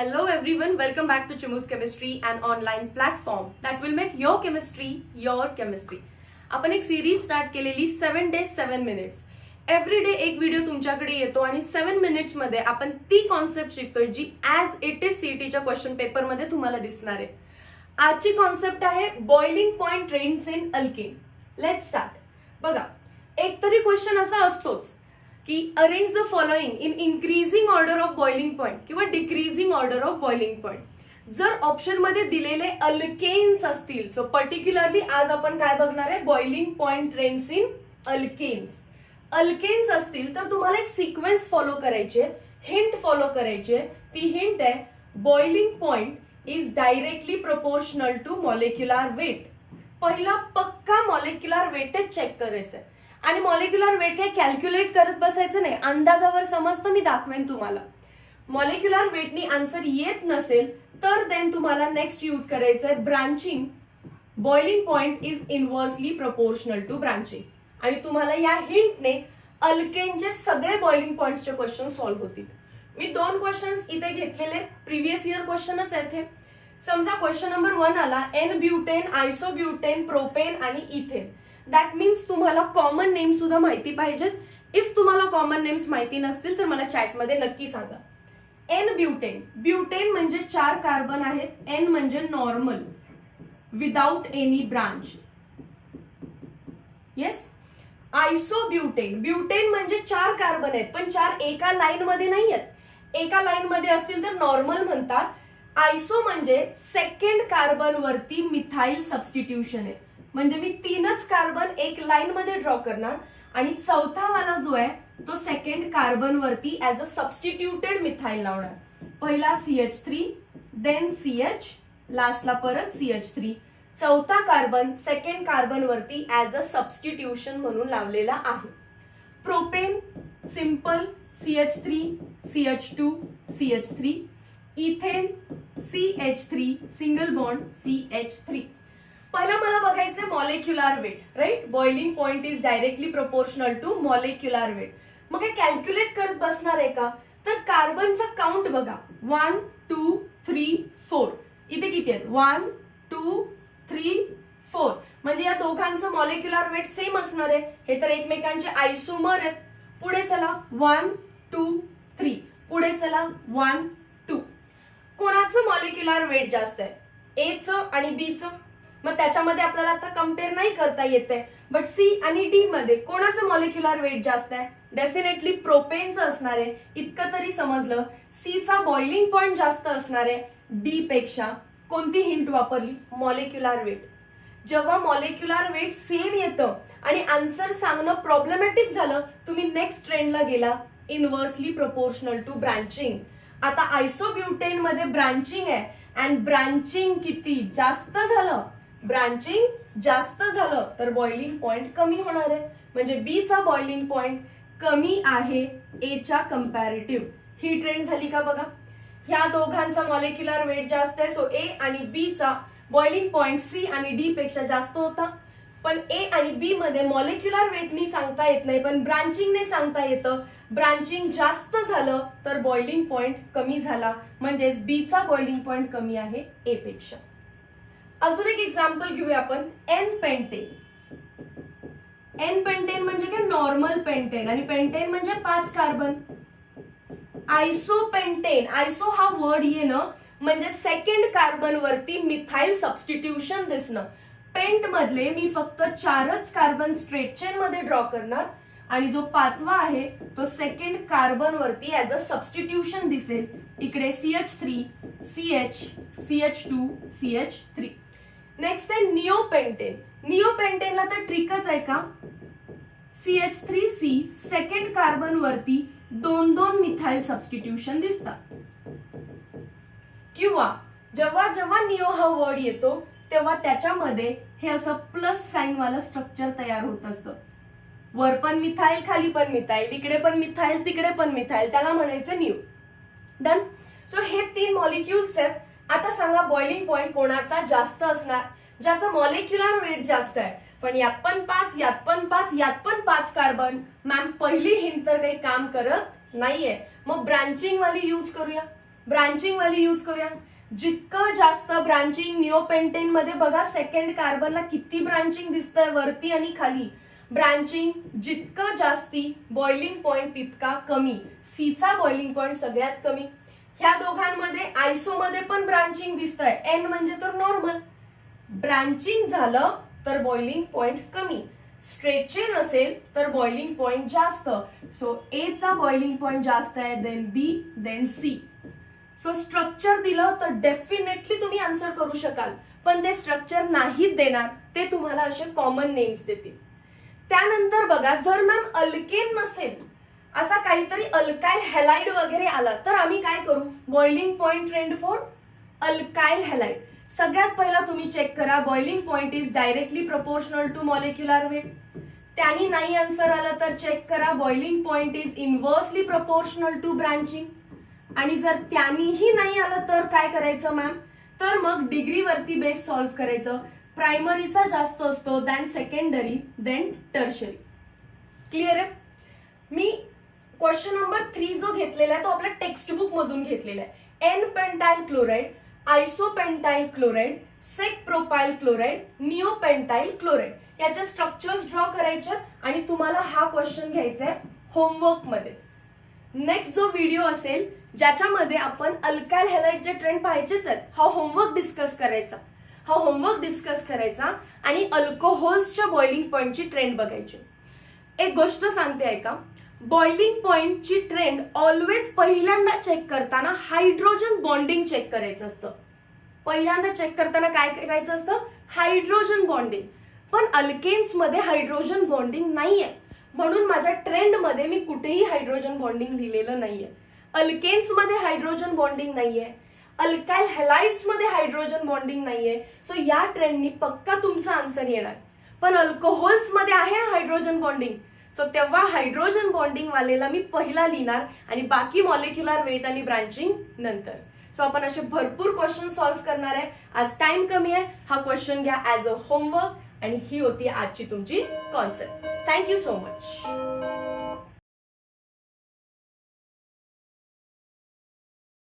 Hello everyone, welcome back to Chimu's Chemistry, an online platform that will make your chemistry your chemistry. आपण एक series start केलेली 7 days 7 minutes. Every day एक video तुमच्याकडे येतो आणि 7 minutes मध्ये आपण ती कॉन्सेप्ट शिकतोय जी ऍज इट इज सीईटीच्या क्वेश्चन पेपर मध्ये तुम्हाला दिसणार आहे. आजची कॉन्सेप्ट आहे boiling point trends in alkane. Let's start. बघा, एक तरी क्वेश्चन असा असतोच की arrange the following in increasing order of boiling point किंवा decreasing order of boiling point. जर ऑप्शन मध्ये दिलेले अल्केन्स असतील, सो पर्टिक्युलरली आज आपण काय बघणार आहे, boiling point trends in alkanes. Alkanes असतील तर तुम्हाला एक सिक्वेन्स फॉलो करायचे, हिंट फॉलो करायचे. ती हिंट आहे boiling point is directly proportional to molecular weight. पहिला पक्का मॉलिक्युलर वेट चेक करायचं आहे आणि मॉलिक्युलर वेट काय कॅल्क्युलेट करत बसायचं नाही, अंदाजावर समजतं, मी दाखवेन तुम्हाला. मॉलिक्युलर वेटनी आन्सर येत नसेल तर देन तुम्हाला नेक्स्ट यूज करायचं आहे branching. Boiling point is inversely proportional to branching. आणि तुम्हाला या हिंटने अल्केनचे सगळे बॉइलिंग पॉइंट्सचे क्वेश्चन सॉल्व्ह होतील. मी 2 क्वेश्चन्स इथे घेतलेले, प्रिव्हियस इयर क्वेश्चनच आहेत हे. समजा क्वेश्चन नंबर 1 आला एन ब्युटेन, आयसोब्युटेन, प्रोपेन आणि इथेन. दॅट मीन्स तुम्हाला कॉमन नेम सुद्धा माहिती पाहिजेत. इफ तुम्हाला कॉमन नेम्स माहिती नसतील तर मला चॅटमध्ये नक्की सांगा. एन ब्युटेन, ब्युटेन म्हणजे 4 कार्बन आहेत, एन म्हणजे normal without any branch. Yes. Isobutane, butane म्हणजे 4 कार्बन आहेत पण 4 एका लाईन मध्ये नाही आहेत. एका लाईन मध्ये असतील तर नॉर्मल म्हणतात. आयसो म्हणजे सेकंड कार्बन वरती मिथाइल सबस्टिट्यूशन आहे, म्हणजे मी 3च कार्बन एक लाईन मध्ये ड्रॉ करणार आणि चौथा वाला जो आहे तो सेकंड कार्बन वरती ऍज अ सबस्टिट्यूटेड मिथाइल लावणार. पहिला CH3, देन CH, लास्टला परत CH3. चौथा कार्बन सेकंड कार्बन वरती ऍज अ सबस्टिट्यूशन म्हणून लावलेला आहे. Propane simple CH3, CH2, CH3. Ethane CH3 single bond CH3. पहिला मला बघायचं molecular weight, right. Boiling point is directly proportional to molecular weight. मग हे कॅल्क्युलेट करत बसणार आहे का, तर कार्बनचा काउंट बघा. 1 2 3 4. इथे किती आहेत, 1 2 3 4. म्हणजे या दोघांचं मॉलिक्युलर वेट सेम असणार आहे. हे तर एकमेकांचे आयसोमर आहेत. पुढे चला 1 2 3. पुढे चला 1 2. कोणाचं मॉलिक्युलर वेट जास्त आहे, एचं आणि बीचं. मग त्याच्यामध्ये आपल्याला आता कम्पेअर नाही करता येते, बट सी आणि डी मध्ये कोणाचं मॉलिक्युलर वेट जास्त आहे, डेफिनेटली प्रोपेनचं असणार आहे. इतकं तरी समजलं. सी चा बॉइलिंग पॉइंट जास्त असणार आहे डी पेक्षा. कोणती हिंट वापरली, मॉलिक्युलर वेट. जेव्हा मॉलिक्युलर वेट सेम येतं आणि आन्सर सांगणं प्रॉब्लेमॅटिक झालं, तुम्ही नेक्स्ट ट्रेंडला गेला, इनव्हर्सली प्रोपोर्शनल टू ब्रांचिंग. आता आयसोब्युटेन मध्ये ब्रांचिंग आहे अँड ब्रांचिंग किती जास्त झालं, ब्रांचिंग जास्त झालं तर बॉइलिंग पॉइंट कमी होणार आहे. म्हणजे बी चा बॉइलिंग पॉइंट कमी आहे ए च्या कंपॅरेटिव्ह. ही ट्रेंड झाली का बघा. ह्या दोघांचा मॉलिक्युलर वेट जास्त आहे, सो ए आणि बी चा बॉइलिंग पॉइंट सी आणि डी पेक्षा जास्त होता. पण ए आणि बी मध्ये मॉलिक्युलर वेटनी सांगता येत नाही, पण ब्रांचिंगने सांगता येतं. ब्रांचिंग जास्त झालं तर बॉइलिंग पॉइंट कमी झाला, म्हणजेच बी चा बॉइलिंग पॉइंट कमी आहे ए पेक्षा. अजून एक एक्झाम्पल घेऊया आपण. N pentane. एन पेंटेन म्हणजे काय, नॉर्मल पेंटेन, आणि पेंटेन म्हणजे 5 कार्बन. आयसोपेंटेन, आयसो हा वर्ड येणं म्हणजे सेकंड कार्बन वरती मिथाइल सबस्टिट्यूशन दिसणं. पेंट मधले मी फक्त 4च कार्बन स्ट्रेट चेन मध्ये ड्रॉ करणार आणि जो 5वा आहे तो सेकंड कार्बन वरती ऍज अ सबस्टिट्यूशन दिसेल. इकडे CH3, CH, CH2, CH3. Next आहे निओपेंटेन. निओपेंटेनला तर ट्रिकच आहे का, CH3C सेकंड कार्बन वरती 2 मिथाइल सबस्टिट्यूशन दिसतात. किंवा जेव्हा जेव्हा निओ हा वर्ड येतो तेव्हा त्याच्यामध्ये हे असं प्लस साइन वाला स्ट्रक्चर तयार होत असतं. वर पण मिथाइल, खाली पण मिथाइल, इकडे पण मिथाइल, तिकडे पण मिथाइल, त्याला म्हणायचं निओ. डन. सो हे 3 मॉलिक्युल्स आहेत. आता सांगा बॉइलिंग पॉइंट कोणाचा जास्त असणार, ज्याचा मॉलिक्युलर वेट जास्त आहे. पण यात पण 5, यात पण 5, यात पण 5 कार्बन. मॅम पहिली हिंट तर काही काम करत नाहीये, मग ब्रांचिंग वाली यूज करूया. ब्रांचिंग वाली यूज करूया. जितकं जास्त ब्रांचिंग निओपेंटेन मध्ये बघा सेकंड कार्बनला किती ब्रांचिंग दिसतंय वरती आणि खाली. ब्रांचिंग जितकं जास्ती बॉइलिंग पॉइंट तितका कमी. सीचा बॉइलिंग पॉइंट सगळ्यात कमी. ह्या दोघांमध्ये आयसोमध्ये पण ब्रांचिंग दिसतंय. एन म्हणजे तर नॉर्मल. ब्रांचिंग झालं तर बॉइलिंग पॉइंट कमी. स्ट्रेट चेन असेल तर बॉइलिंग पॉइंट जास्त. सो ए चा बॉइलिंग पॉइंट जास्त आहे, देन बी, देन सी. सो स्ट्रक्चर दिलं तर डेफिनेटली तुम्ही आन्सर करू शकाल, पण ते स्ट्रक्चर नाहीच देणार, ते तुम्हाला असे कॉमन नेम्स देतील. त्यानंतर बघा, जर मॅम अल्केन नसेल, असा काहीतरी अल्काइल हॅलाइड वगैरे आला तर आम्ही काय करू? Boiling point trend for alkyl halide. सगळ्यात पहिला तुम्ही चेक करा boiling point is directly proportional to molecular weight. त्यांनी नाही आन्सर आलं तर चेक करा boiling point is inversely proportional to branching. आणि जर त्यांनीही नाही आलं तर काय करायचं मॅम? तर मग डिग्रीवरती बेस सॉल्व्ह करायचं. प्रायमरीचा जास्त असतो, then secondary, then tertiary. Clear आहे? मी क्वेश्चन नंबर 3 जो घेतलेला आहे तो आपल्या टेक्स्ट बुक मधून घेतलेला आहे. एन पेंटाइल क्लोराइड, आयसोपेंटाइल क्लोराइड, सेक प्रोपाइल क्लोराइड, निओपेंटाइल क्लोराइड याचे स्ट्रक्चर्स ड्रॉ करायचे आणि तुम्हाला हा क्वेश्चन घ्यायचा आहे होमवर्क मध्ये. नेक्स्ट जो व्हिडिओ असेल ज्याच्यामध्ये आपण अल्काइल हॅलाइडचे ट्रेंड पाहायचेच आहेत, हा होमवर्क डिस्कस करायचा आणि अल्कोहोल्सच्या बॉइलिंग पॉइंटची ट्रेंड बघायची. एक गोष्ट सांगते ऐका, बॉइलिंग पॉइंटची ट्रेंड ऑलवेज पहिल्यांदा चेक करताना हायड्रोजन बॉन्डिंग चेक करायचं असतं. पहिल्यांदा चेक करताना काय करायचं असतं? Hydrogen bonding. पण अल्केन्स मध्ये हायड्रोजन बॉन्डिंग नाहीये, म्हणून माझ्या ट्रेंड मध्ये मी कुठेही हायड्रोजन बॉन्डिंग लिहिलेलं नाहीये. अल्केन्स मध्ये हायड्रोजन बॉन्डिंग नाहीये, अल्काइल हॅलाइड्स मध्ये हायड्रोजन बॉन्डिंग नाहीये. सो या ट्रेंडनी पक्का तुमचा आन्सर येणार. पण अल्कोहोल्स मध्ये आहे ना हायड्रोजन बॉन्डिंग, सो तेव्हा हायड्रोजन बॉन्डिंग वालेला मी पहिला लिहिणार आणि बाकी मॉलिक्युलर वेट आणि ब्रांचिंग नंतर. सो आपण असे भरपूर क्वेश्चन सॉल्व्ह करणार आहे. आज टाइम कमी आहे, हा क्वेश्चन घ्या ऍज अ होमवर्क आणि ही होती आजची तुमची कॉन्सेप्ट. Thank you so much.